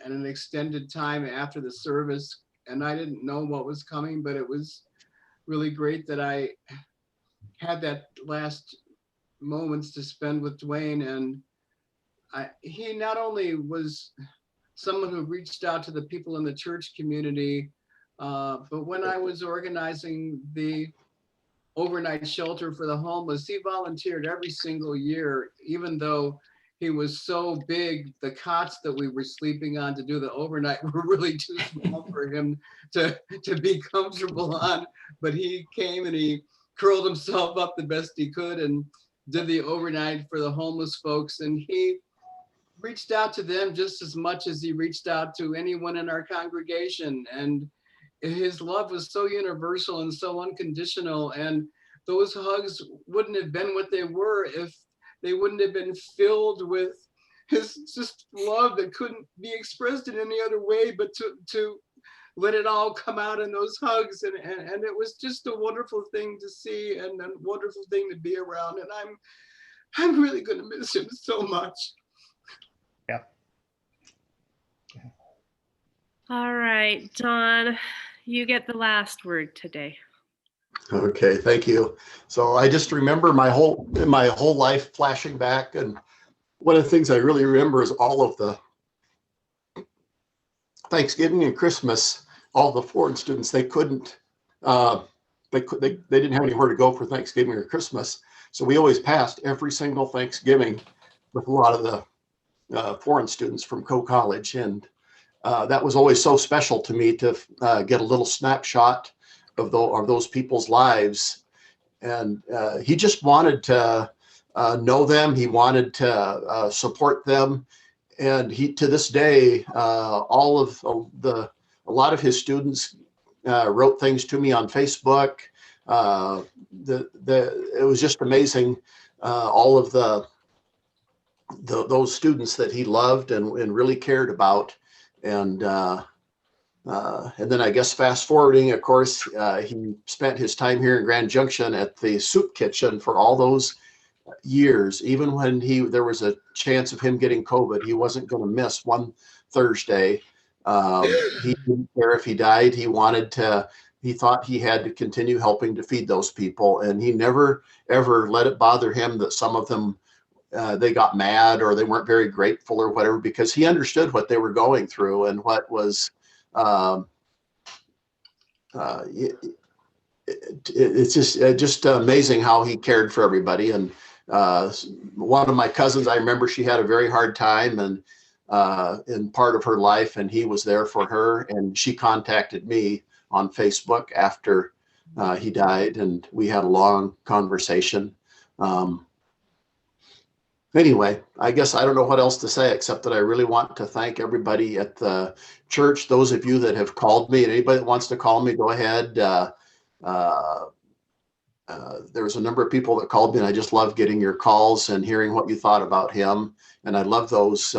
an extended time after the service. And I didn't know what was coming, but it was really great that I had that last moments to spend with Duane. And he not only was someone who reached out to the people in the church community, but when I was organizing the overnight shelter for the homeless, he volunteered every single year, even though he was so big, the cots that we were sleeping on to do the overnight were really too small for him to be comfortable on. But he came and he curled himself up the best he could and did the overnight for the homeless folks. And he reached out to them just as much as he reached out to anyone in our congregation. And his love was so universal and so unconditional. And those hugs wouldn't have been what they were if they wouldn't have been filled with his just love that couldn't be expressed in any other way but to let it all come out in those hugs. And it was just a wonderful thing to see and a wonderful thing to be around. And I'm really going to miss him so much. Yeah. All right, Don, you get the last word today. Okay, thank you. So I just remember my whole life flashing back, and one of the things I really remember is all of the Thanksgiving and Christmas. All the foreign students, they couldn't, they didn't have anywhere to go for Thanksgiving or Christmas, so we always passed every single Thanksgiving with a lot of the foreign students from Co-College, and that was always so special to me to get a little snapshot of those people's lives. And he just wanted to know them. He wanted to support them. And he, to this day, a lot of his students wrote things to me on Facebook. It was just amazing. All of those students that he loved and really cared about. And then I guess fast forwarding, of course, he spent his time here in Grand Junction at the soup kitchen for all those years. Even when there was a chance of him getting COVID, he wasn't going to miss one Thursday. He didn't care if he died. He thought he had to continue helping to feed those people. And he never, ever let it bother him that some of them, they got mad or they weren't very grateful or whatever, because he understood what they were going through and what was, it's just amazing how he cared for everybody. And one of my cousins, I remember she had a very hard time and in part of her life, and he was there for her, and she contacted me on Facebook after he died, and we had a long conversation. Anyway, I guess I don't know what else to say, except that I really want to thank everybody at the church, those of you that have called me, and anybody that wants to call me, go ahead. There was a number of people that called me, and I just love getting your calls and hearing what you thought about him. And I love those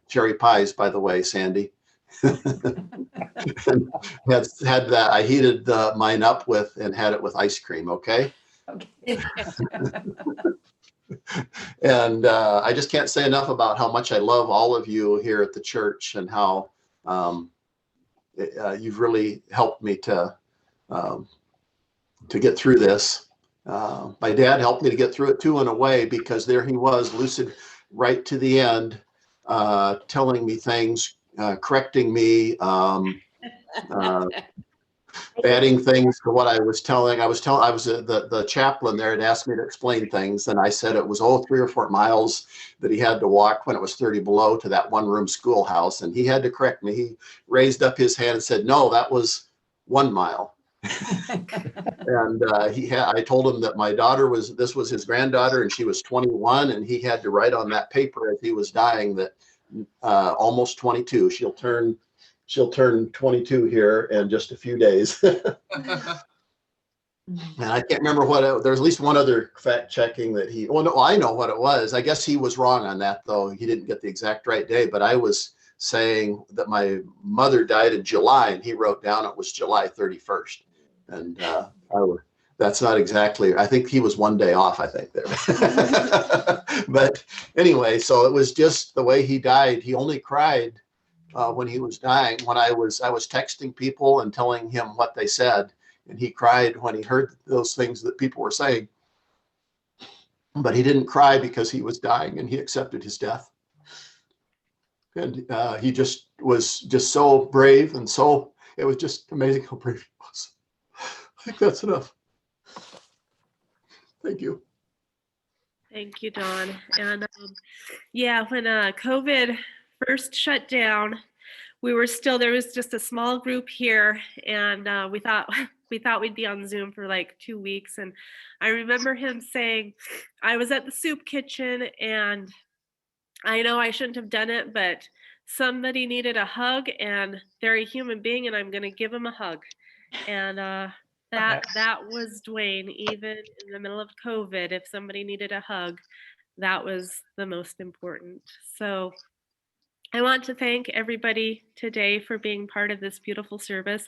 cherry pies, by the way, Sandy. Had that, I heated mine up with and had it with ice cream, okay? Okay. And I just can't say enough about how much I love all of you here at the church, and how you've really helped me to get through this. My dad helped me to get through it too, in a way, because there he was, lucid right to the end, telling me things, correcting me, adding things to what I was telling. The chaplain there had asked me to explain things, and I said it was 3 or 4 miles that he had to walk when it was 30 below to that one-room schoolhouse, and he had to correct me. He raised up his hand and said, "No, that was 1 mile." And I told him that my daughter this was his granddaughter, and she was 21, and he had to write on that paper as he was dying that almost 22. She'll turn 22 here in just a few days. And I can't remember there's at least one other fact checking that I know what it was. I guess he was wrong on that, though. He didn't get the exact right day, but I was saying that my mother died in July, and he wrote down it was July 31st. And that's not exactly, I think he was 1 day off, I think, there. But anyway, so it was just the way he died. He only cried when he was dying, when I was texting people and telling him what they said, and he cried when he heard those things that people were saying. But he didn't cry because he was dying, and he accepted his death. And he just was just so brave, and it was just amazing how brave he was. I think that's enough. Thank you. Thank you, Dawn. And yeah, when COVID first shut down, there was just a small group here, and we thought we'd be on Zoom for like 2 weeks. And I remember him saying, I was at the soup kitchen, and I know I shouldn't have done it, but somebody needed a hug, and they're a human being, and I'm going to give them a hug. And that was Duane. Even in the middle of COVID, if somebody needed a hug, that was the most important. So I want to thank everybody today for being part of this beautiful service.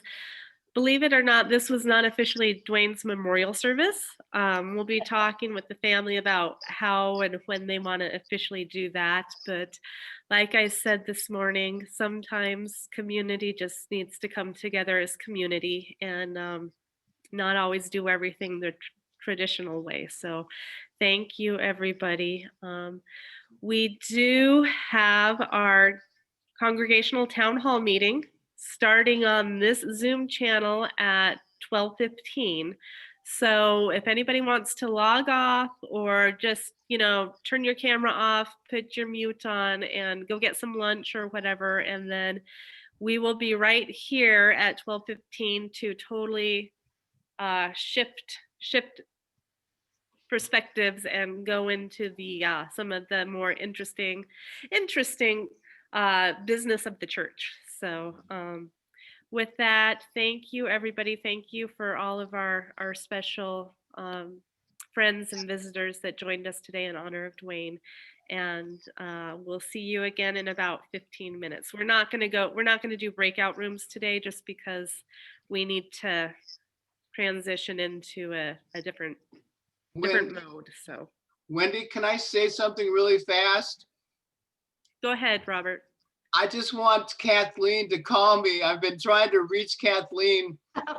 Believe it or not, this was not officially Duane's memorial service. We'll be talking with the family about how and when they want to officially do that. But like I said this morning, sometimes community just needs to come together as community and not always do everything the traditional way. So thank you, everybody. We do have our congregational town hall meeting starting on this Zoom channel at 12:15. So if anybody wants to log off or just, turn your camera off, put your mute on and go get some lunch or whatever. And then we will be right here at 12:15 to totally shift perspectives and go into the some of the more interesting business of the church. So with that, thank you, everybody. Thank you for all of our special friends and visitors that joined us today in honor of Duane. And we'll see you again in about 15 minutes. We're not going to do breakout rooms today just because we need to transition into a different mode. So Wendy, can I say something really fast? Go ahead, Robert. I just want Kathleen to call me. I've been trying to reach Kathleen